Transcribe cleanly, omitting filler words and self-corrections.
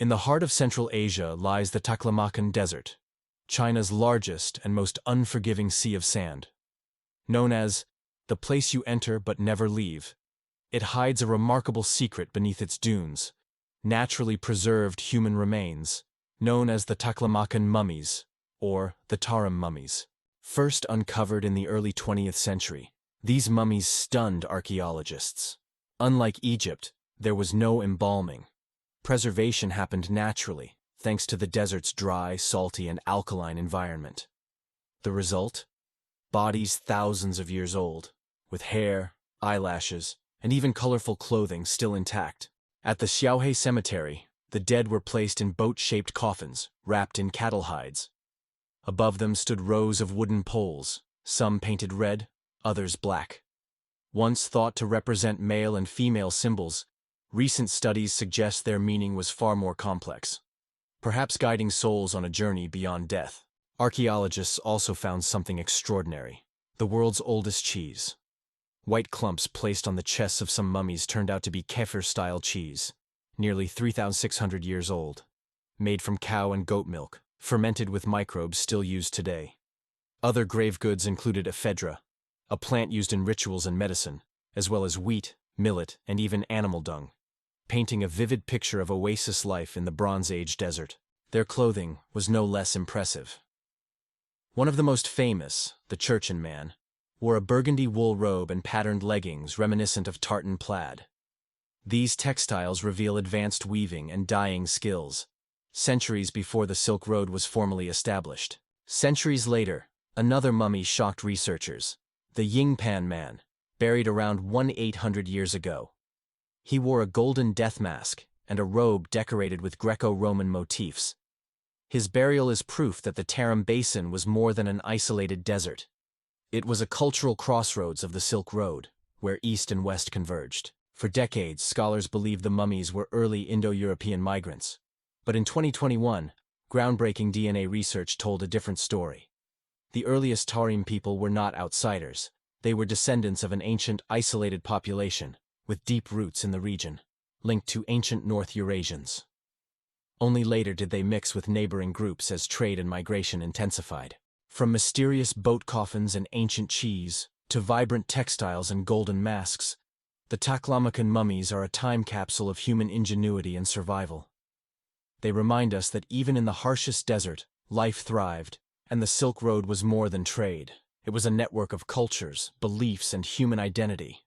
In the heart of Central Asia lies the Taklamakan Desert, China's largest and most unforgiving sea of sand. Known as the place you enter but never leave, it hides a remarkable secret beneath its dunes, naturally preserved human remains, known as the Taklamakan Mummies, or the Tarim mummies. First uncovered in the early 20th century, these mummies stunned archaeologists. Unlike Egypt, there was no embalming. Preservation happened naturally, thanks to the desert's dry, salty, and alkaline environment. The result? Bodies thousands of years old, with hair, eyelashes, and even colorful clothing still intact. At the Xiaohe Cemetery, the dead were placed in boat-shaped coffins, wrapped in cattle hides. Above them stood rows of wooden poles, some painted red, others black. Once thought to represent male and female symbols, recent studies suggest their meaning was far more complex, perhaps guiding souls on a journey beyond death. Archaeologists also found something extraordinary: the world's oldest cheese. White clumps placed on the chests of some mummies turned out to be kefir-style cheese, nearly 3,600 years old, made from cow and goat milk, fermented with microbes still used today. Other grave goods included ephedra, a plant used in rituals and medicine, as well as wheat, millet, and even animal dung, painting a vivid picture of oasis life in the Bronze Age desert. Their clothing was no less impressive. One of the most famous, the Yingpan Man, wore a burgundy wool robe and patterned leggings reminiscent of tartan plaid. These textiles reveal advanced weaving and dyeing skills, centuries before the Silk Road was formally established. Centuries later, another mummy shocked researchers: the Yingpan Man, buried around 1,800 years ago. He wore a golden death mask and a robe decorated with Greco-Roman motifs. His burial is proof that the Tarim Basin was more than an isolated desert. It was a cultural crossroads of the Silk Road, where East and West converged. For decades, scholars believed the mummies were early Indo-European migrants. But in 2021, groundbreaking DNA research told a different story. The earliest Tarim people were not outsiders. They were descendants of an ancient, isolated population, with deep roots in the region, linked to ancient North Eurasians. Only later did they mix with neighboring groups as trade and migration intensified. From mysterious boat coffins and ancient cheese, to vibrant textiles and golden masks, the Taklamakan mummies are a time capsule of human ingenuity and survival. They remind us that even in the harshest desert, life thrived, and the Silk Road was more than trade. It was a network of cultures, beliefs, and human identity.